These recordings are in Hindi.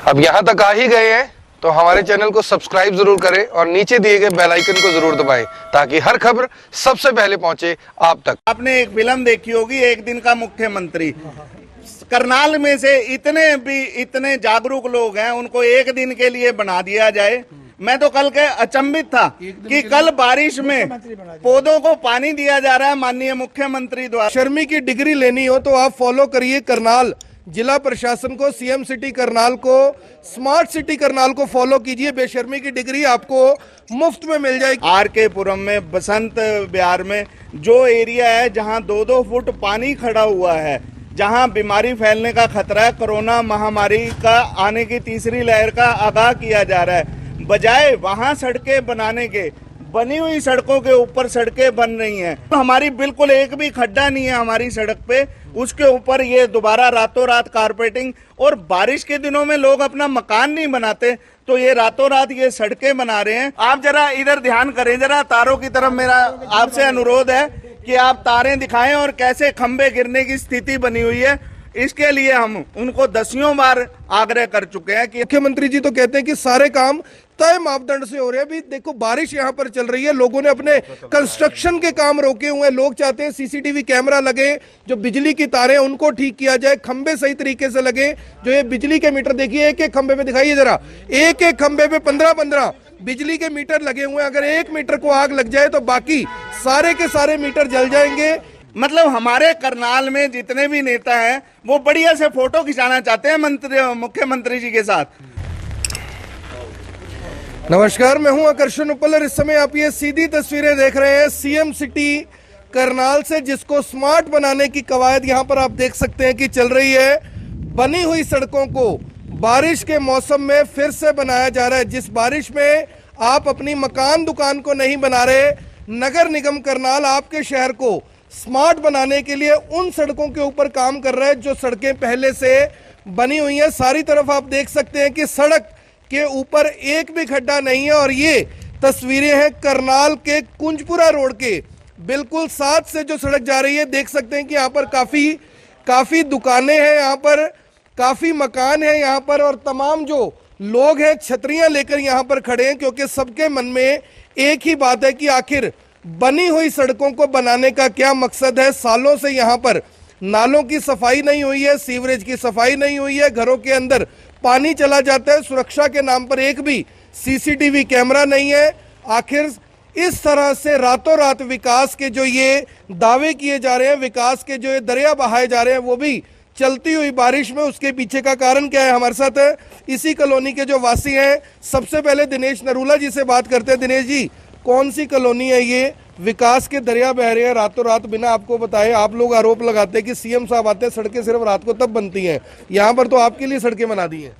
अब यहाँ तक आ ही गए हैं तो हमारे चैनल को सब्सक्राइब जरूर करें और नीचे दिए गए बेल आइकन को जरूर दबाएं ताकि हर खबर सबसे पहले पहुंचे आप तक। आपने एक फिल्म देखी होगी, एक दिन का मुख्यमंत्री। करनाल में से इतने जागरूक लोग हैं, उनको एक दिन के लिए बना दिया जाए। मैं तो कल के अचंभित था कि कल बारिश में पौधों को पानी दिया जा रहा है माननीय मुख्यमंत्री द्वारा। शर्मी की डिग्री लेनी हो तो आप फॉलो करिए करनाल जिला प्रशासन को, सीएम सिटी करनाल को, स्मार्ट सिटी करनाल को फॉलो कीजिए। बेशर्मी की डिग्री आपको मुफ्त में मिल जाएगी। आरके पुरम में, बसंत विहार में जो एरिया है जहां 2-2 फुट पानी खड़ा हुआ है, जहां बीमारी फैलने का खतरा है, कोरोना महामारी का आने की तीसरी लहर का आगाह किया जा रहा है, बजाय वहां सड़कें बनाने के, बनी हुई सड़कों के ऊपर सड़कें बन रही हैं। हमारी बिल्कुल एक भी खड्डा नहीं है हमारी सड़क पे, उसके ऊपर ये दोबारा रातों रात कारपेटिंग। और बारिश के दिनों में लोग अपना मकान नहीं बनाते तो ये रातों रात ये सड़कें बना रहे हैं। आप जरा इधर ध्यान करें, जरा तारों की तरफ मेरा आपसे अनुरोध है कि आप तारें दिखाएं और कैसे खंबे गिरने की स्थिति बनी हुई है। इसके लिए हम उनको दसियों बार आग्रह कर चुके हैं कि मुख्यमंत्री जी तो कहते हैं कि सारे काम तय मापदंड से हो रहे हैं। अभी देखो बारिश यहाँ पर चल रही है, लोगों ने अपने कंस्ट्रक्शन के काम रोके हुए हैं। लोग चाहते हैं सीसीटीवी कैमरा लगे, जो बिजली की तारें उनको ठीक किया जाए, खंबे सही तरीके से लगे। जो ये बिजली के मीटर देखिए, एक एक खंबे पे दिखाइए जरा, एक एक खंबे पे 15-15 बिजली के मीटर लगे हुए हैं। अगर एक मीटर को आग लग जाए तो बाकी सारे के सारे मीटर जल जाएंगे। मतलब हमारे करनाल में जितने भी नेता हैं वो बढ़िया से फोटो खिंचाना चाहते हैं मुख्यमंत्री जी के साथ। नमस्कार, मैं हूं आकर्षण उपल और इस समय आप ये सीधी तस्वीरें देख रहे हैं सीएम सिटी करनाल से, जिसको स्मार्ट बनाने की कवायद यहां पर आप देख सकते हैं कि चल रही है। बनी हुई सड़कों को बारिश के मौसम में फिर से बनाया जा रहा है। जिस बारिश में आप अपनी मकान दुकान को नहीं बना रहे, नगर निगम करनाल आपके शहर को स्मार्ट बनाने के लिए उन सड़कों के ऊपर काम कर रहा है जो सड़कें पहले से बनी हुई हैं। सारी तरफ आप देख सकते हैं कि सड़क के ऊपर एक भी खड्डा नहीं है। और ये तस्वीरें हैं करनाल के कुंजपुरा रोड के बिल्कुल साथ से जो सड़क जा रही है। देख सकते हैं कि यहाँ पर काफी दुकानें हैं, यहाँ पर काफी मकान हैं यहाँ पर, और तमाम जो लोग हैं छतरियां लेकर यहाँ पर खड़े हैं, क्योंकि सबके मन में एक ही बात है कि आखिर बनी हुई सड़कों को बनाने का क्या मकसद है। सालों से यहाँ पर नालों की सफाई नहीं हुई है, सीवरेज की सफाई नहीं हुई है, घरों के अंदर पानी चला जाता है, सुरक्षा के नाम पर एक भी सीसीटीवी कैमरा नहीं है। आखिर इस तरह से रातों रात विकास के जो ये दावे किए जा रहे हैं, विकास के जो ये दरिया बहाए जा रहे हैं, वो भी चलती हुई बारिश में, उसके पीछे का कारण क्या है? हमारे साथ इसी कॉलोनी के जो वासी हैं, सबसे पहले दिनेश नरूला जी से बात करते हैं। दिनेश जी, कौन सी कॉलोनी है ये? विकास के दरिया बह रहे हैं रातों रात बिना आपको बताए। आप लोग आरोप लगाते हैं कि सीएम साहब आते हैं, सड़कें सिर्फ रात को तब बनती हैं, यहाँ पर तो आपके लिए सड़कें बना दी हैं।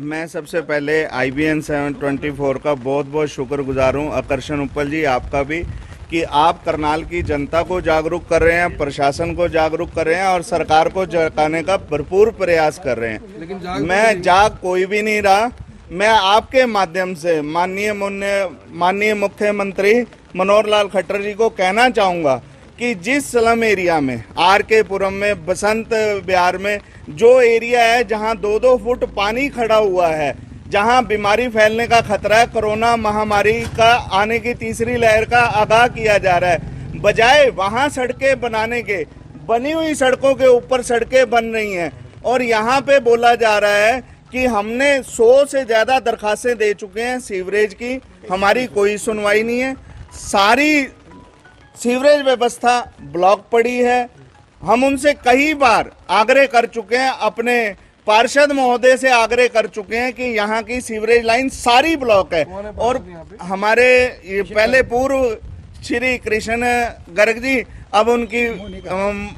मैं सबसे पहले IBN 724 का बहुत बहुत शुक्रगुजार हूँ, आकर्षण उपल जी आपका भी, कि आप करनाल की जनता को जागरूक कर रहे हैं, प्रशासन को जागरूक कर रहे हैं और सरकार को जगाने का भरपूर प्रयास कर रहे हैं। लेकिन मैं जाग कोई भी नहीं रहा। मैं आपके माध्यम से माननीय मुख्यमंत्री मनोहर लाल खट्टर जी को कहना चाहूँगा कि जिस स्लम एरिया में, आरके पुरम में, बसंत विहार में जो एरिया है जहां 2-2 फुट पानी खड़ा हुआ है, जहां बीमारी फैलने का खतरा है, कोरोना महामारी का आने की तीसरी लहर का आगाह किया जा रहा है, बजाय वहां सड़कें बनाने के, बनी हुई सड़कों के ऊपर सड़कें बन रही हैं। और यहाँ पे बोला जा रहा है कि हमने 100 से ज़्यादा दरखास्तें दे चुके हैं सीवरेज की, हमारी कोई सुनवाई नहीं है। सारी सीवरेज व्यवस्था ब्लॉक पड़ी है। हम उनसे कई बार आग्रह कर चुके हैं, अपने पार्षद महोदय से आग्रह कर चुके हैं कि यहाँ की सीवरेज लाइन सारी ब्लॉक है। और हमारे ये पहले पूर्व श्री कृष्ण गर्ग जी, अब उनकी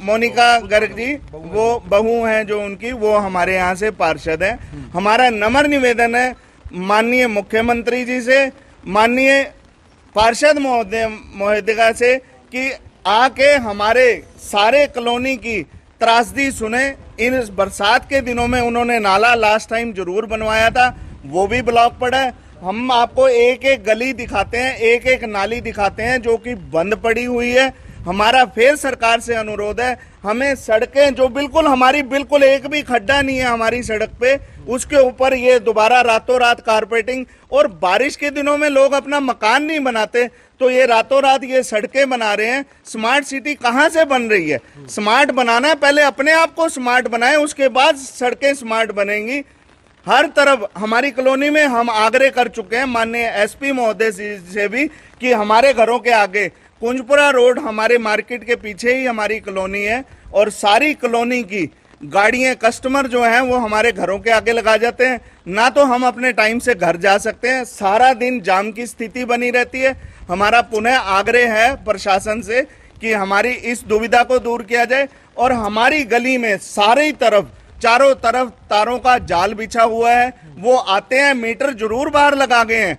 मोनिका गर्ग जी, वो बहू हैं जो उनकी, वो हमारे यहाँ से पार्षद हैं। हमारा नम्र निवेदन है माननीय मुख्यमंत्री जी से, माननीय पार्षद महोदया से, कि आके हमारे सारे कॉलोनी की त्रासदी सुने। इन बरसात के दिनों में उन्होंने नाला लास्ट टाइम जरूर बनवाया था, वो भी ब्लॉक पड़ा है। हम आपको एक एक गली दिखाते हैं, एक एक नाली दिखाते हैं जो कि बंद पड़ी हुई है। हमारा फिर सरकार से अनुरोध है, हमें सड़कें जो बिल्कुल हमारी बिल्कुल एक भी खड्डा नहीं है हमारी सड़क पे, उसके ऊपर ये दोबारा रातों रात कारपेटिंग, और बारिश के दिनों में लोग अपना मकान नहीं बनाते तो ये रातों रात ये सड़कें बना रहे हैं। स्मार्ट सिटी कहाँ से बन रही है? स्मार्ट बनाना है, पहले अपने आप को स्मार्ट बनाएं, उसके बाद सड़कें स्मार्ट बनेंगी। हर तरफ हमारी कॉलोनी में हम आग्रह कर चुके हैं माननीय एसपी महोदय से भी कि हमारे घरों के आगे कुंजपुरा रोड, हमारे मार्केट के पीछे ही हमारी कॉलोनी है, और सारी कॉलोनी की गाड़ियां, कस्टमर जो हैं वो हमारे घरों के आगे लगा जाते हैं, ना तो हम अपने टाइम से घर जा सकते हैं, सारा दिन जाम की स्थिति बनी रहती है। हमारा पुनः आग्रह है प्रशासन से कि हमारी इस दुविधा को दूर किया जाए, और हमारी गली में सारी तरफ, चारों तरफ तारों का जाल बिछा हुआ है। वो आते हैं, मीटर जरूर बाहर लगा गए हैं,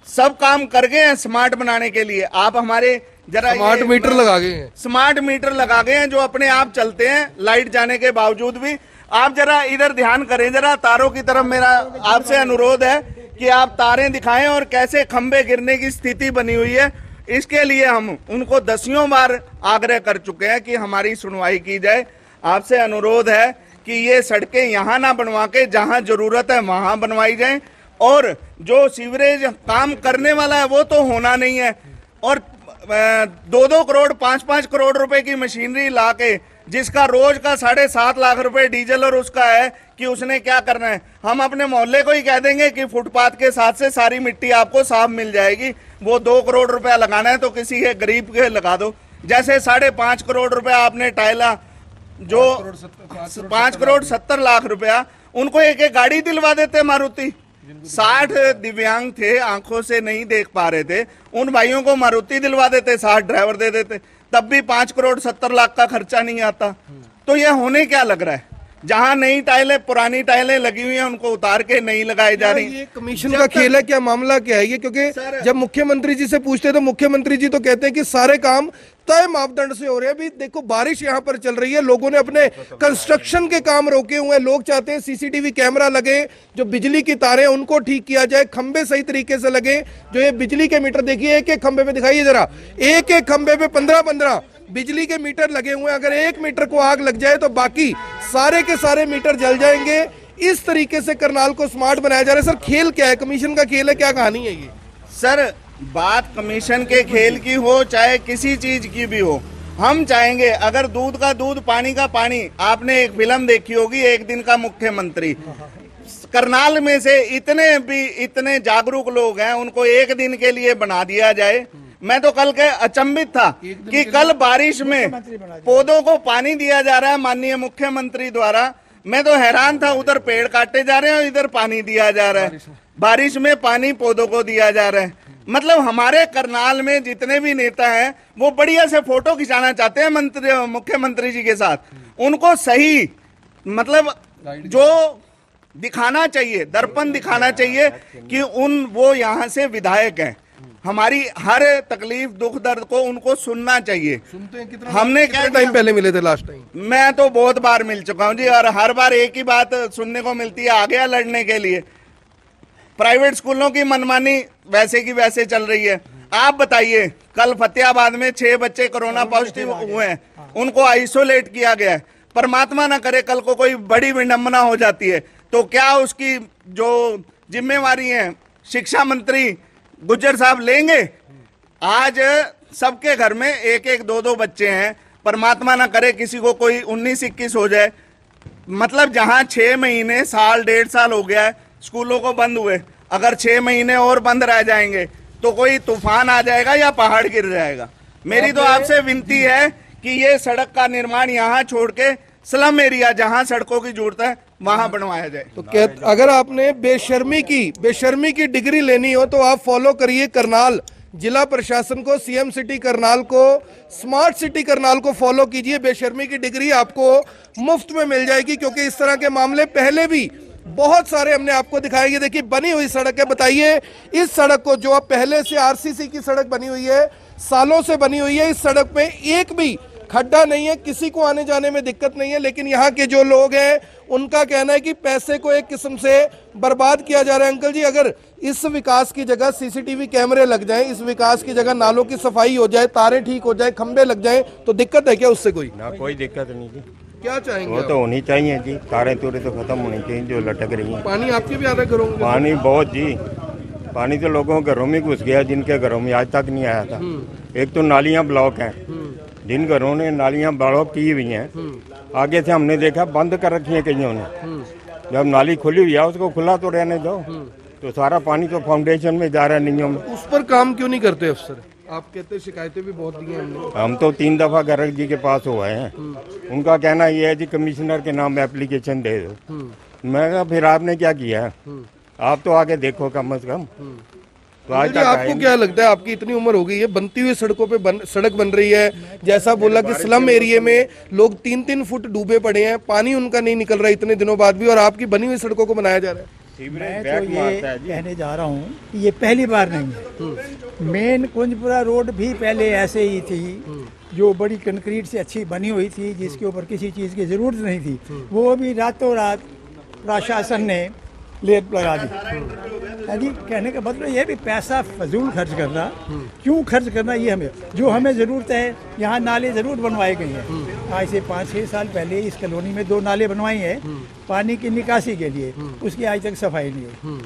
सब काम कर गए हैं स्मार्ट बनाने के लिए। आप हमारे जरा स्मार्ट मीटर लगा गए हैं, स्मार्ट मीटर लगा गए हैं जो अपने आप चलते हैं लाइट जाने के बावजूद भी। आप जरा इधर ध्यान करें, जरा तारों की तरफ मेरा आपसे अनुरोध है कि आप तारें दिखाएं और कैसे खंबे गिरने की स्थिति बनी हुई है। इसके लिए हम उनको दसियों बार आग्रह कर चुके हैं कि हमारी सुनवाई की जाए। आपसे अनुरोध है कि ये सड़कें यहाँ ना बनवा के जहाँ जरूरत है वहां बनवाई जाए, और जो सीवरेज काम करने वाला है वो तो होना नहीं है, और 2-2 करोड़ 5-5 करोड़ रुपए की मशीनरी ला के जिसका रोज का 7.5 लाख रुपए डीजल और उसका है कि उसने क्या करना है। हम अपने मोहल्ले को ही कह देंगे कि फुटपाथ के साथ से सारी मिट्टी आपको साफ मिल जाएगी, वो 2 करोड़ रुपया लगाना है तो किसी के गरीब के लगा दो। जैसे 5.5 करोड़ रुपया आपने टाइला, जो 5 करोड़ 70 लाख रुपया, उनको एक एक गाड़ी दिलवा देते मारुति। 60 दिव्यांग थे, आंखों से नहीं देख पा रहे थे, उन भाइयों को मारुति दिलवा देते, 60 ड्राइवर दे देते, तब भी 5 करोड़ 70 लाख का खर्चा नहीं आता। तो ये होने क्या लग रहा है? जहां नई टाइलें, पुरानी टाइलें लगी हुई हैं उनको उतार के नहीं लगाई जा रही। ये कमीशन का खेल है क्या? मामला क्या है ये? क्योंकि जब मुख्यमंत्री जी से पूछते तो मुख्यमंत्री जी तो कहते हैं कि सारे काम तय मापदंड से हो रहे हैं। अभी देखो बारिश यहाँ पर चल रही है, लोगों ने अपने कंस्ट्रक्शन के काम रोके हुए हैं। लोग चाहते हैं सीसीटीवी कैमरा लगे, जो बिजली की तारें उनको ठीक किया जाए, खंबे सही तरीके से लगे। जो ये बिजली के मीटर देखिए, एक एक खंबे पे दिखाइए जरा, एक एक खंबे पे 15-15 बिजली के मीटर लगे हुए हैं। अगर एक मीटर को आग लग जाए तो बाकी सारे के सारे मीटर जल जाएंगे। इस तरीके से करनाल को स्मार्ट बनाया जा रहा है। सर खेल क्या है? कमीशन का खेल है, क्या कहानी है ये? सर बात कमीशन के खेल की हो चाहे किसी चीज की भी हो, हम चाहेंगे अगर दूध का दूध पानी का पानी। आपने एक फिल्म देखी होगी एक दिन का मुख्यमंत्री। करनाल में से इतने जागरूक लोग हैं, उनको एक दिन के लिए बना दिया जाए। मैं तो कल के अचंभित था कि कल बारिश में पौधों को पानी दिया जा रहा है माननीय मुख्यमंत्री द्वारा। मैं तो हैरान था, उधर पेड़ काटे जा रहे हैं और इधर पानी दिया जा रहा है। बारिश में पानी पौधों को दिया जा रहा है। मतलब हमारे करनाल में जितने भी नेता हैं वो बढ़िया से फोटो खिंचाना चाहते हैं मुख्यमंत्री जी के साथ। उनको सही मतलब जो दिखाना चाहिए, दर्पण दिखाना चाहिए कि वो यहाँ से विधायक हैं। हमारी हर तकलीफ दुख दर्द को उनको सुनना चाहिए। सुनते हैं कितना? हमने कितने टाइम पहले मिले थे लास्ट टाइम? मैं तो बहुत बार मिल चुका हूँ जी, और हर बार एक ही बात सुनने को मिलती है, आ गया लड़ने के लिए। प्राइवेट स्कूलों की मनमानी वैसे की वैसे चल रही है। आप बताइए, कल फतेहाबाद में 6 बच्चे कोरोना पॉजिटिव हुए हैं, उनको आइसोलेट किया गया है। परमात्मा ना करे कल को कोई बड़ी विडंबना हो जाती है तो क्या उसकी जो जिम्मेवारी है शिक्षा मंत्री गुज्जर साहब लेंगे? आज सबके घर में 1-1, 2-2 बच्चे हैं। परमात्मा ना करे किसी को कोई 19-21 हो जाए। मतलब जहां 6 महीने, साल, 1.5 साल हो गया है स्कूलों को बंद हुए, अगर 6 महीने और बंद रह जाएंगे तो कोई तूफान आ जाएगा या पहाड़ गिर जाएगा। मेरी तो आपसे विनती है कि ये सड़क का निर्माण यहाँ छोड़ के स्लम एरिया जहाँ सड़कों की जरूरत है वहां बनवाया जाए। तो अगर आपने बेशर्मी की डिग्री लेनी हो तो आप फॉलो करिए करनाल जिला प्रशासन को, सीएम सिटी करनाल को, स्मार्ट सिटी करनाल को फॉलो कीजिए। बेशर्मी की डिग्री आपको मुफ्त में मिल जाएगी, क्योंकि इस तरह के मामले पहले भी बहुत सारे हमने आपको दिखाए। ये देखिए बनी हुई सड़क है। बताइए इस सड़क को, जो अब पहले से आरसीसी की सड़क बनी हुई है, सालों से बनी हुई है, इस सड़क में एक भी खड्डा नहीं है, किसी को आने जाने में दिक्कत नहीं है। लेकिन यहाँ के जो लोग हैं उनका कहना है कि पैसे को एक किस्म से बर्बाद किया जा रहा है। अंकल जी, अगर इस विकास की जगह सीसीटीवी कैमरे लग जाएं, इस विकास की जगह नालों की सफाई हो जाए, तारें ठीक हो जाए, खंबे लग जाएं, तो दिक्कत है क्या उससे? कोई ना, कोई दिक्कत नहीं थी। क्या चाहेंगे वो आप? तो होनी चाहिए जी, तारें तूरें तो खत्म होनी चाहिए जो लटक रही हैं। पानी आपके भी आधा घरों में? पानी बहुत जी, पानी तो लोगों के घरों में घुस गया जिनके घरों में आज तक नहीं आया था। एक तो नालियां ब्लॉक हैं, जिन घरों ने नालियां ब्लॉक की हुई हैं, आगे से हमने देखा बंद कर रखी है कईयों ने। जब नाली खुली हुई है उसको खुला तो रहने दो, तो सारा पानी तो फाउंडेशन में जा रहा है नींयों में। उस पर काम क्यों नहीं करते अफसर? आप कहते हैं शिकायतें भी बहुत दी हैं हमने। हम तो 3 दफा गर्ग जी के पास हुए हैं, उनका कहना ये है जी कमिश्नर के नाम एप्लीकेशन दे दो। मैं कहा फिर आपने क्या किया है, आप तो आके देखो कम से कम। तो आज जी, तक आपको क्या लगता है, आपकी इतनी उम्र हो गई है, बनती हुई सड़कों पे सड़क बन रही है, जैसा बोला कि स्लम एरिया में लोग 3-3 फुट डूबे पड़े हैं, पानी उनका नहीं निकल रहा इतने दिनों बाद भी, और आपकी बनी हुई सड़कों को बनाया जा रहा है। मैं तो ये कहने जा रहा हूँ कि ये पहली बार नहीं है। मेन कुंजपुरा रोड भी पहले ऐसे ही थी, जो बड़ी कंक्रीट से अच्छी बनी हुई थी, जिसके ऊपर किसी चीज़ की ज़रूरत नहीं थी, वो भी रातों रात प्रशासन ने लेप लगा दी है जी। कहने का मतलब ये भी पैसा फजूल खर्च करना, क्यों खर्च करना, ये हमें जो हमें ज़रूरत है। यहाँ नाले ज़रूर बनवाए गए हैं, आज से 5-6 साल पहले इस कॉलोनी में 2 नाले बनवाए हैं पानी की निकासी के लिए, उसकी आज तक सफाई नहीं हुई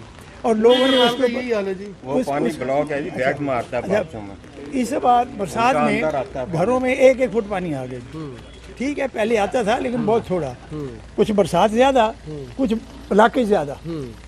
और लोगों ने उसको यही हाल है जी। वो पानी ब्लॉक है जी, बैठ मारता है बाथरूम में। इस बार बरसात में घरों में 1-1 फुट पानी आ गया। ठीक है, पहले आता था लेकिन बहुत थोड़ा, कुछ बरसात ज्यादा, कुछ इलाके ज्यादा,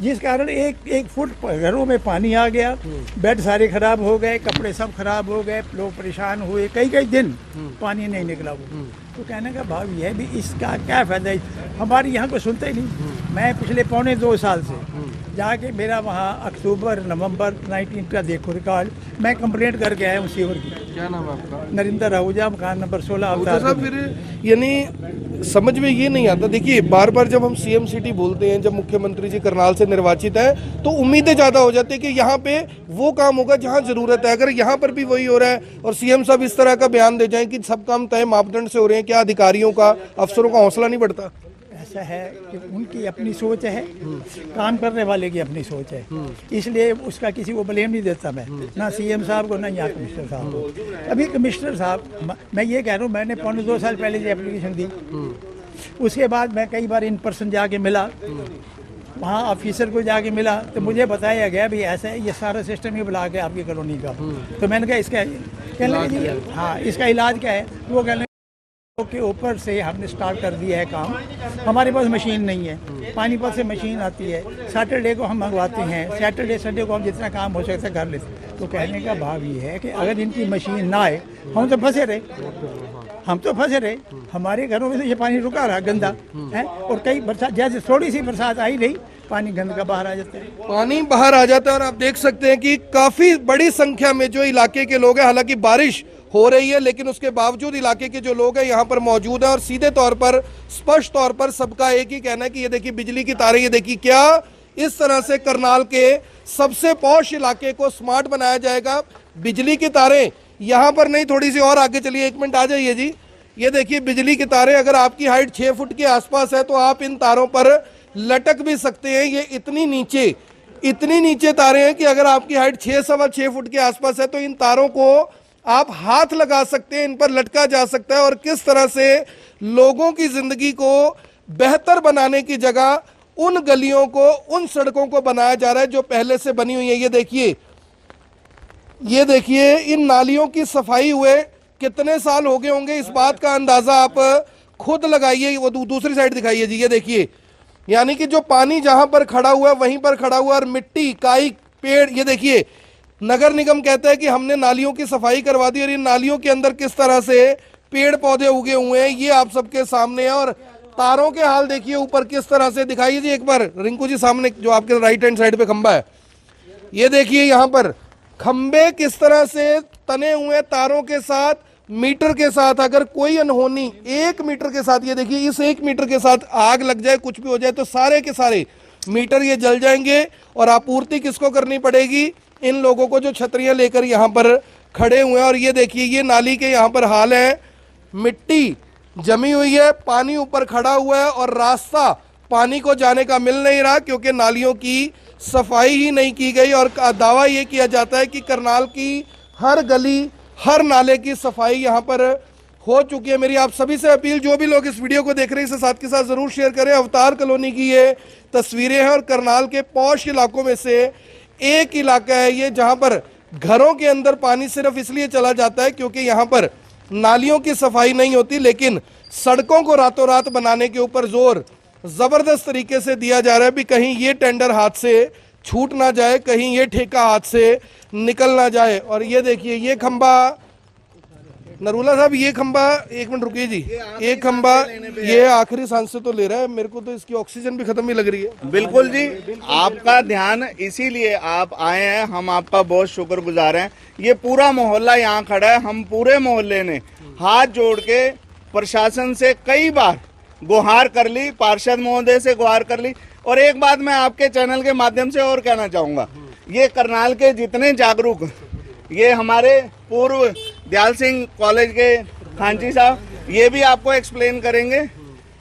जिस कारण 1-1 फुट घरों में पानी आ गया। बेड सारे खराब हो गए, कपड़े सब खराब हो गए, लोग परेशान हुए, कई दिन पानी नहीं निकला वो। तो कहने का भाव ये है भी इसका क्या फायदा है, हमारे यहाँ को सुनते ही नहीं। मैं पिछले 1.25 साल से जाके मेरा वहाँ अक्टूबर नवंबर 19 का देखो रिकॉर्ड, मैं कंप्लेंट करके आया हूँ सीवर की। क्या नाम है आपका? नरिंदर आहूजा, मकान नंबर 16 अवतार। साहब फिर यानी समझ में ये नहीं आता, देखिए बार बार जब हम सीएम सिटी बोलते हैं, जब मुख्यमंत्री जी करनाल से निर्वाचित हैं, तो उम्मीदें ज़्यादा हो जाती है कि यहाँ पे वो काम होगा जहाँ ज़रूरत है। अगर यहाँ पर भी वही हो रहा है और सीएम साहब इस तरह का बयान दे जाएं कि सब काम तय मापदंड से हो रहे हैं, क्या अधिकारियों का, अफसरों का हौसला नहीं बढ़ता? ऐसा है कि उनकी अपनी सोच है, काम करने वाले की अपनी सोच है, इसलिए उसका किसी को ब्लेम नहीं देता मैं, ना सीएम साहब को ना यहाँ कमिश्नर साहब को। अभी कमिश्नर साहब, मैं ये कह रहा हूँ, मैंने 1.25 साल पहले जो एप्लीकेशन दी, उसके बाद मैं कई बार इन पर्सन जाके मिला, वहाँ ऑफिसर को जाके मिला, तो मुझे बताया गया भी ऐसा है, ये सारा सिस्टम ही ब्लॉक है आपकी कॉलोनी का। तो मैंने कहा इसका कहने लगे हाँ इसका इलाज क्या है, वो कहने के ऊपर से हमने स्टार्ट कर दिया है काम। हमारे पास मशीन नहीं है, पानीपत से मशीन आती है, सैटरडे को हम मंगवाते हैं, सैटरडे संडे को हम जितना काम हो सकता है कर लेते हैं। तो कहने का भाव ये है कि अगर इनकी मशीन ना आए, हम तो फंसे रहे, हमारे घरों में से ये पानी रुका रहा गंदा है, और कई बरसात जैसे थोड़ी सी बरसात आई नहीं, पानी गंद का बाहर आ जाता है, पानी बाहर आ जाता है। और आप देख सकते हैं कि काफी बड़ी संख्या में जो इलाके के लोग हैं, हालांकि बारिश हो रही है लेकिन उसके बावजूद इलाके के जो लोग हैं यहाँ पर मौजूद हैं, और सीधे तौर पर स्पष्ट तौर पर सबका एक ही कहना है कि ये देखिए बिजली की तारें, ये देखिए क्या इस तरह से करनाल के सबसे पॉश इलाके को स्मार्ट बनाया जाएगा। बिजली की तारें यहाँ पर नहीं, थोड़ी सी और आगे चलिए, 1 मिनट आ जाइए जी। ये देखिए बिजली की तारें, अगर आपकी हाइट 6 फुट के आसपास है तो आप इन तारों पर लटक भी सकते हैं। ये इतनी नीचे तारें हैं कि अगर आपकी हाइट 6-6.25 फुट के आसपास है तो इन तारों को आप हाथ लगा सकते हैं, इन पर लटका जा सकता है। और किस तरह से लोगों की जिंदगी को बेहतर बनाने की जगह उन गलियों को, उन सड़कों को बनाया जा रहा है जो पहले से बनी हुई है। ये देखिए इन नालियों की सफाई हुए कितने साल हो गए होंगे, इस बात का अंदाजा आप खुद लगाइए। वो दूसरी साइड दिखाइए जी, ये देखिए, यानी कि जो पानी जहां पर खड़ा हुआ है वहीं पर खड़ा हुआ, और मिट्टी, काई, पेड़, ये देखिए नगर निगम कहता है कि हमने नालियों की सफाई करवा दी, और इन नालियों के अंदर किस तरह से पेड़ पौधे उगे हुए हैं ये आप सबके सामने है। और तारों के हाल देखिए ऊपर किस तरह से, दिखाइए जी एक बार रिंकू जी, सामने जो आपके राइट हैंड साइड पे खंबा है, ये देखिए यहाँ पर खंबे किस तरह से तने हुए तारों के साथ, मीटर के साथ। अगर कोई अनहोनी 1 मीटर के साथ, ये देखिए इस 1 मीटर के साथ आग लग जाए, कुछ भी हो जाए तो सारे के सारे मीटर ये जल जाएंगे। और आपूर्ति किसको करनी पड़ेगी? इन लोगों को जो छतरियां लेकर यहाँ पर खड़े हुए हैं। और ये देखिए ये नाली के यहाँ पर हाल है, मिट्टी जमी हुई है, पानी ऊपर खड़ा हुआ है, और रास्ता पानी को जाने का मिल नहीं रहा क्योंकि नालियों की सफाई ही नहीं की गई। और दावा ये किया जाता है कि करनाल की हर गली, हर नाले की सफाई यहाँ पर हो चुकी है। मेरी आप सभी से अपील, जो भी लोग इस वीडियो को देख रहे हैं इसे साथ के साथ जरूर शेयर करें। अवतार कॉलोनी की ये तस्वीरें हैं और करनाल के पॉश इलाकों में से एक इलाका है ये, जहां पर घरों के अंदर पानी सिर्फ इसलिए चला जाता है क्योंकि यहाँ पर नालियों की सफाई नहीं होती, लेकिन सड़कों को रातों रात बनाने के ऊपर जोर जबरदस्त तरीके से दिया जा रहा है भी कहीं ये टेंडर हाथ से छूट ना जाए, कहीं ये ठेका हाथ से निकल ना जाए। और ये देखिए ये खंबा, नरूला साहब ये खंबा, एक मिनट रुकिए जी, एक खंबा ये आखिरी सांस से तो ले रहा है, मेरे को तो इसकी ऑक्सीजन भी खत्म ही लग रही है। बिल्कुल जी, आपका ध्यान इसीलिए आप आए हैं, हम आपका बहुत शुक्रगुजार हैं। ये पूरा मोहल्ला यहाँ खड़ा है, हम पूरे मोहल्ले ने हाथ जोड़ के प्रशासन से कई बार गुहार कर ली, पार्षद महोदय से गुहार कर ली। और एक बात मैं आपके चैनल के माध्यम से और कहना चाहूँगा, ये करनाल के जितने जागरूक, ये हमारे पूर्व दयाल सिंह कॉलेज के खांची साहब, ये भी आपको एक्सप्लेन करेंगे,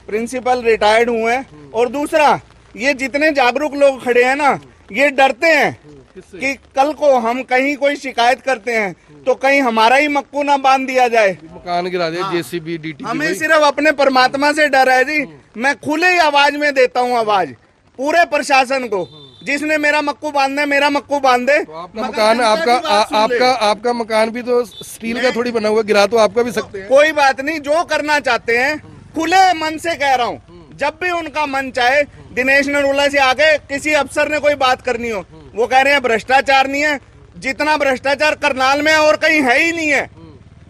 प्रिंसिपल रिटायर्ड हुए हैं। और दूसरा, ये जितने जागरूक लोग खड़े हैं ना, ये डरते हैं कि कल को हम कहीं कोई शिकायत करते हैं तो कहीं हमारा ही मक्कू ना बांध दिया जाए, मकान गिरा दे, जेसीबी डीटी। हमें सिर्फ अपने परमात्मा से डर है जी। मैं खुले ही आवाज में देता हूँ आवाज पूरे प्रशासन को, जिसने मेरा मक्कू बांधना है मेरा मक्कू बांध दे। तो आपका मकान, आपका मकान भी तो स्टील का थोड़ी बना हुआ, गिरा तो आपका भी सकते हैं। कोई बात नहीं, जो करना चाहते हैं खुले मन से कह रहा हूँ, जब भी उनका मन चाहे। दिनेश नरूला से आगे किसी अफसर ने कोई बात करनी हो, वो कह रहे हैं भ्रष्टाचार नहीं है, जितना भ्रष्टाचार करनाल में है और कहीं है ही नहीं है।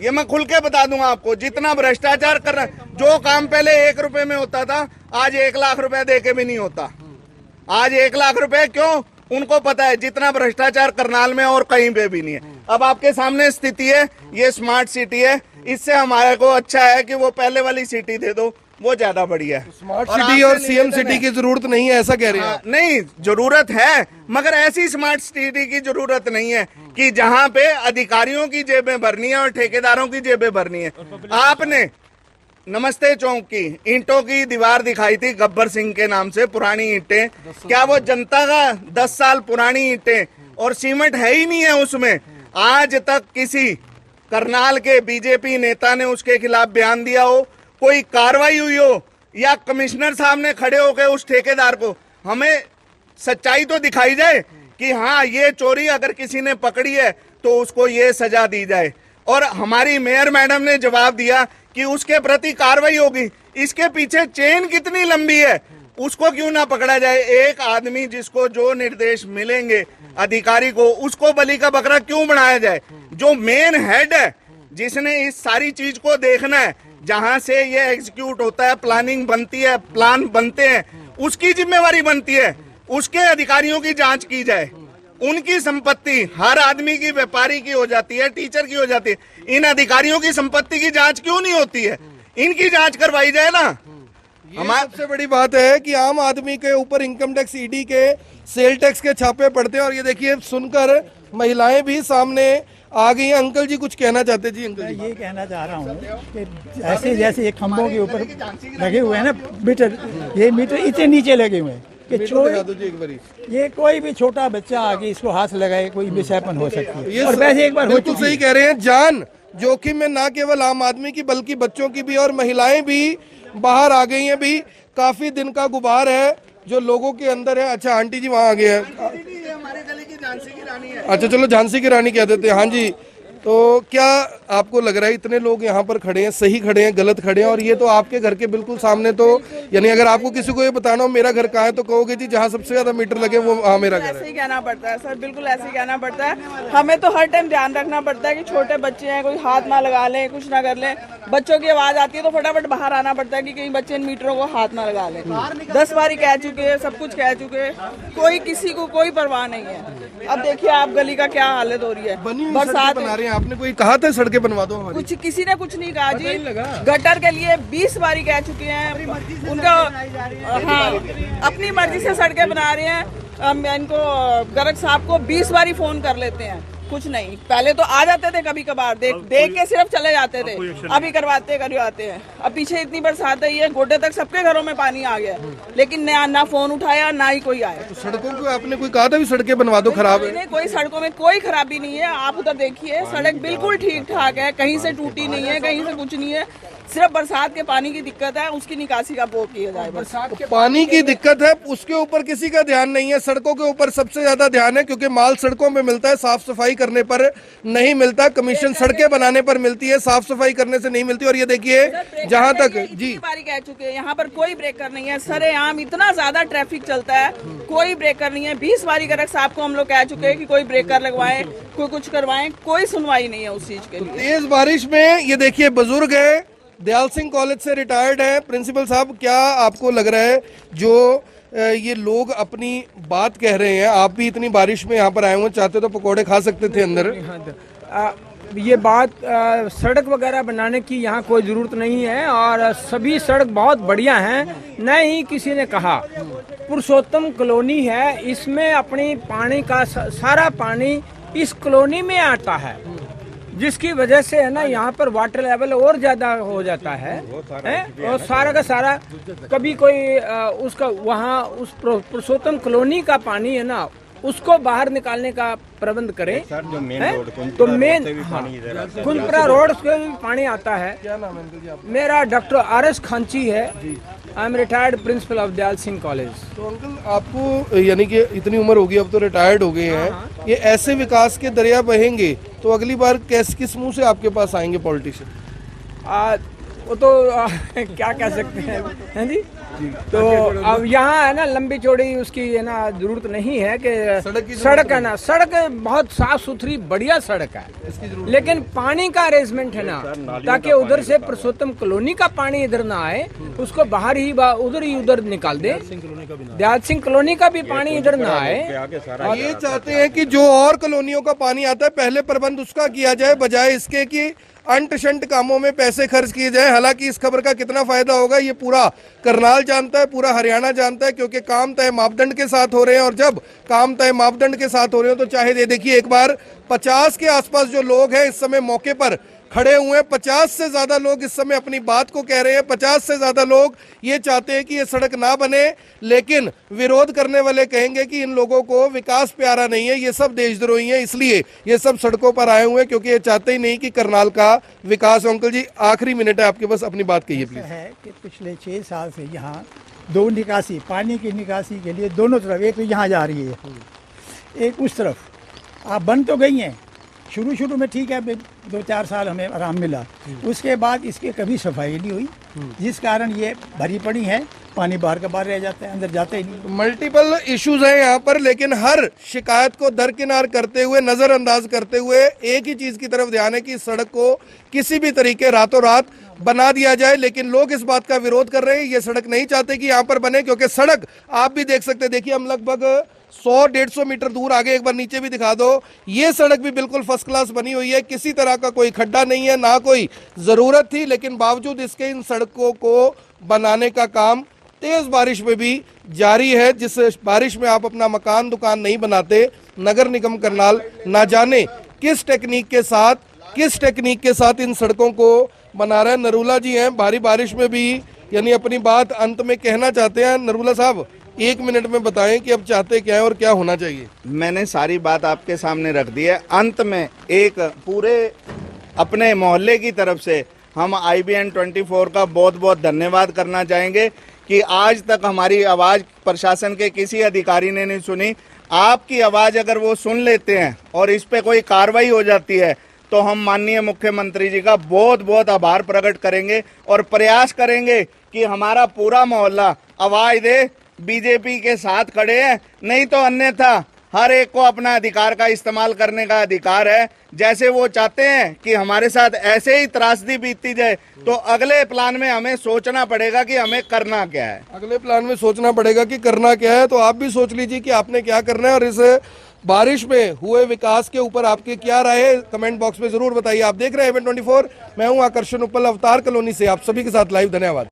ये मैं खुल के बता दूंगा आपको, जितना भ्रष्टाचार कर रहा, जो काम पहले 1 रुपए में होता था आज 1 लाख रुपए दे के भी नहीं होता। आज 1 लाख रुपए क्यों? उनको पता है जितना भ्रष्टाचार करनाल में और कहीं पे भी नहीं है। अब आपके सामने स्थिति है, ये स्मार्ट सिटी है, इससे हमारे को अच्छा है कि वो पहले वाली सिटी दे दो, वो ज्यादा बढ़िया है। स्मार्ट सिटी और सीएम सिटी की जरूरत नहीं है ऐसा कह रहे हैं? नहीं, जरूरत है, मगर ऐसी स्मार्ट सिटी की जरूरत नहीं है कि जहां पे अधिकारियों की जेबें भरनी है और ठेकेदारों की जेबें भरनी है। आपने नमस्ते चौक की ईंटों की दीवार दिखाई थी गब्बर सिंह के नाम से, पुरानी ईंटें, क्या वो जनता का 10 साल पुरानी ईंटें, और सीमेंट है ही नहीं है उसमें। आज तक किसी करनाल के बीजेपी नेता ने उसके खिलाफ बयान दिया हो, कोई कार्रवाई हुई हो, या कमिश्नर साहब ने खड़े होकर उस ठेकेदार को, हमें सच्चाई तो दिखाई जाए कि हाँ ये चोरी अगर किसी ने पकड़ी है तो उसको ये सजा दी जाए। और हमारी मेयर मैडम ने जवाब दिया कि उसके प्रति कार्रवाई होगी। इसके पीछे चेन कितनी लंबी है, उसको क्यों ना पकड़ा जाए? एक आदमी जिसको जो निर्देश मिलेंगे अधिकारी को, उसको बलि का बकरा क्यों बनाया जाए? जो मेन हेड है, जिसने इस सारी चीज को देखना है, जहां से ये एग्जीक्यूट होता है, प्लानिंग बनती है, प्लान बनते हैं, उसकी जिम्मेवारी बनती है उसके अधिकारियों की जांच की जाए। उनकी संपत्ति हर आदमी की, व्यापारी की हो जाती है, टीचर की हो जाती है, इन अधिकारियों की संपत्ति की जांच क्यों नहीं होती है? इनकी जांच करवाई जाए ना। हमारी सबसे बड़ी बात है कि आम आदमी के ऊपर इनकम टैक्स, ईडी के, सेल टैक्स के छापे पड़ते हैं। और ये देखिए सुनकर महिलाएं भी सामने आ गई हैं। अंकल जी कुछ कहना चाहते हैं? जी अंकल जी। मैं ये कहना चाह रहा हूँ कि ऐसे जैसे ये खंभों के ऊपर लगे हुए हैं ना मीटर, ये मीटर इतने नीचे लगे हुए हैं कि ये कोई भी छोटा बच्चा आके इसको हाथ लगाए, कोई विषयपन हो सकती है। और वैसे एक बार बिल्कुल सही कह रहे हैं, जान जोखिम में ना केवल आम आदमी की बल्कि बच्चों की भी, और महिलाएं भी बाहर आ गई हैं भी। काफी दिन का गुबार है जो लोगों के अंदर है। अच्छा आंटी जी वहाँ आ गए हैं। हमारे गली की झांसी की रानी है। अच्छा चलो झांसी की रानी कह देते हैं। हाँ जी, तो क्या आपको लग रहा है इतने लोग यहाँ पर खड़े हैं, सही खड़े हैं, गलत खड़े हैं? और ये तो आपके घर के बिल्कुल सामने, तो यानी अगर आपको किसी को ये बताना हो मेरा घर कहाँ है तो कहोगे जी जहाँ सबसे ज्यादा मीटर लगे वो हाँ मेरा घर है। ऐसे ही कहना पड़ता है सर, बिल्कुल ऐसे ही कहना पड़ता है। हमें तो हर टाइम ध्यान रखना पड़ता है कि छोटे बच्चे हैं, कोई हाथ ना लगा लें, कुछ ना कर लें। बच्चों की आवाज आती है तो फटाफट बाहर आना पड़ता है कि कहीं बच्चे इन मीटरों को हाथ ना लगा लें। 10 बारी कह चुके हैं, सब कुछ कह चुके हैं, कोई किसी को कोई परवाह नहीं है। अब देखिए आप गली का क्या हालत हो रही है, बरसात बना रहे हैं। आपने कोई कहा था सड़कें बनवा दो हमारी? कुछ किसी ने कुछ नहीं कहा जी। गटर के लिए 20 बारी कह चुके हैं, उनका हाँ अपनी मर्जी से सड़कें बना रहे हैं। इनको गर्ग साहब को 20 बारी फोन कर लेते हैं, कुछ नहीं, पहले तो आ जाते थे कभी कभार, देख के सिर्फ चले जाते थे, अभी करवाते हैं। अब पीछे इतनी बरसात आई है, गोड्डे तक सबके घरों में पानी आ गया, लेकिन ना फोन उठाया ना ही कोई आया। सड़कों को आपने कोई कहा था भी सड़कें बनवा दो, खराब है? नहीं, कोई सड़कों में कोई खराबी नहीं है, आप उधर देखिए सड़क बिल्कुल ठीक ठाक है, कहीं से टूटी नहीं है, कहीं से कुछ नहीं है, सिर्फ बरसात के पानी की दिक्कत है, उसकी निकासी का वो किया जाए। बरसात के पानी की दिक्कत है, उसके ऊपर किसी का ध्यान नहीं है, सड़कों के ऊपर सबसे ज्यादा ध्यान है, क्योंकि माल सड़कों में मिलता है, साफ सफाई करने पर नहीं मिलता। कमीशन सड़कें बनाने पर मिलती है, साफ सफाई करने से नहीं मिलती। और ये देखिए जहां तक जी बारी कह चुके हैं, यहाँ पर कोई ब्रेकर नहीं है, सरेआम इतना ज्यादा ट्रैफिक चलता है, कोई ब्रेकर नहीं है। 20 बारी करेक्ट साहब को हम लोग कह चुके हैं कि कोई ब्रेकर लगवाएं, कोई कुछ करवाएं, कोई सुनवाई नहीं है उस चीज के लिए। तेज बारिश में ये देखिए बुजुर्ग है, दयाल सिंह कॉलेज से रिटायर्ड है। प्रिंसिपल साहब, क्या आपको लग रहा है जो ये लोग अपनी बात कह रहे हैं, आप भी इतनी बारिश में यहाँ पर आए हुए, चाहते तो पकोड़े खा सकते थे अंदर? ये बात सड़क वगैरह बनाने की यहाँ कोई ज़रूरत नहीं है, और सभी सड़क बहुत बढ़िया हैं। न ही किसी ने कहा पुरुषोत्तम कॉलोनी है, इसमें अपनी पानी का सारा पानी इस कॉलोनी में आता है, जिसकी वजह से है ना यहाँ पर वाटर लेवल और ज़्यादा हो जाता है, और सारा का सारा कभी कोई उसका वहाँ उस पुरुषोत्तम कॉलोनी का पानी है ना, उसको बाहर निकालने का प्रबंध करें। सर जो मेन रोड तो मेन कुंदपुरा रोड से भी पानी आता है। क्या नाम है अंकल जी आप? मेरा डॉक्टर RS खांची है, I am retired principle of Dayal Singh college. तो अंकल आपको यानी कि इतनी उम्र होगी, अब तो रिटायर्ड हो गए हैं, ये ऐसे विकास के दरिया बहेंगे तो अगली बार किस मुंह से आपके पास आएंगे पॉलिटिशियन? वो तो क्या कह सकते हैं जी। तो अब यहाँ है ना लंबी चौड़ी उसकी है ना जरूरत नहीं है कि सड़क है ना, सड़क बहुत साफ सुथरी बढ़िया सड़क है, लेकिन पानी का अरेंजमेंट है ना, ताकि उधर से पुरुषोत्तम कॉलोनी का पानी इधर ना आए, उसको बाहर ही उधर निकाल दे। दयाल सिंह कॉलोनी का भी पानी इधर ना आए। ये चाहते हैं कि जो और कॉलोनियों का पानी आता है पहले प्रबंध उसका किया जाए, बजाय इसके कि अंट शंट कामों में पैसे खर्च किए जाए। हालांकि इस खबर का कितना फायदा होगा ये पूरा करनाल जानता है, पूरा हरियाणा जानता है, क्योंकि काम तय मापदंड के साथ हो रहे हैं, और जब काम तय मापदंड के साथ हो रहे हो तो चाहे ये देखिए एक बार 50 के आसपास जो लोग हैं इस समय मौके पर खड़े हुए हैं, 50 से ज्यादा लोग इस समय अपनी बात को कह रहे हैं। 50 से ज्यादा लोग ये चाहते हैं कि ये सड़क ना बने, लेकिन विरोध करने वाले कहेंगे कि इन लोगों को विकास प्यारा नहीं है, ये सब देशद्रोही हैं, इसलिए ये सब सड़कों पर आए हुए हैं, क्योंकि ये चाहते ही नहीं कि करनाल का विकास। अंकल जी आखिरी मिनट है आपके पास, अपनी बात कहिए प्लीज। है कि पिछले 6 साल से यहाँ 2 निकासी, पानी की निकासी के लिए दोनों तरफ, एक तो यहाँ जा रही है, एक उस तरफ, आप बन तो गई हैं शुरू में, ठीक है 2-4 साल हमें आराम मिला, उसके बाद इसकी कभी सफाई नहीं हुई, जिस कारण ये भरी पड़ी है, पानी बाहर का बाहर रह जाता है, अंदर जाता ही नहीं। मल्टीपल इश्यूज हैं यहाँ पर, लेकिन हर शिकायत को दरकिनार करते हुए, नजरअंदाज करते हुए एक ही चीज की तरफ ध्यान है कि सड़क को किसी भी तरीके रातों रात बना दिया जाए। लेकिन लोग इस बात का विरोध कर रहे हैं, ये सड़क नहीं चाहते कि यहाँ पर बने, क्योंकि सड़क आप भी देख सकते हैं, देखिए हम लगभग 100-150 मीटर दूर आगे एक बार नीचे भी दिखा दो, ये सड़क भी बिल्कुल फर्स्ट क्लास बनी हुई है, किसी तरह का कोई खड्डा नहीं है, ना कोई जरूरत थी, लेकिन बावजूद इसके इन सड़कों को बनाने का काम तेज बारिश में भी जारी है। जिस बारिश में आप अपना मकान दुकान नहीं बनाते, नगर निगम करनाल ना जाने किस टेक्निक के साथ इन सड़कों को बना रहा है। नरूला जी हैं, भारी बारिश में भी यानी अपनी बात अंत में कहना चाहते हैं। नरूला साहब 1 मिनट में बताएं कि अब चाहते क्या है और क्या होना चाहिए। मैंने सारी बात आपके सामने रख दी है। अंत में एक पूरे अपने मोहल्ले की तरफ से हम IBN 24 का बहुत बहुत धन्यवाद करना चाहेंगे कि आज तक हमारी आवाज़ प्रशासन के किसी अधिकारी ने नहीं सुनी। आपकी आवाज़ अगर वो सुन लेते हैं और इस पे कोई कार्रवाई हो जाती है तो हम माननीय मुख्यमंत्री जी का बहुत बहुत आभार प्रकट करेंगे और प्रयास करेंगे कि हमारा पूरा मोहल्ला आवाज़ दे, बीजेपी के साथ खड़े हैं। नहीं तो अन्यथा हर एक को अपना अधिकार का इस्तेमाल करने का अधिकार है। जैसे वो चाहते हैं कि हमारे साथ ऐसे ही त्रासदी बीतती जाए, तो अगले प्लान में हमें सोचना पड़ेगा कि हमें करना क्या है। अगले प्लान में सोचना पड़ेगा कि करना क्या है। तो आप भी सोच लीजिए कि आपने क्या करना है, और इस बारिश में हुए विकास के ऊपर आपकी क्या राय है, कमेंट बॉक्स में जरूर बताइए। आप देख रहे हैं IBN 24, मैं हूं आकर्षण उपल, अवतार कॉलोनी से आप सभी के साथ लाइव। धन्यवाद।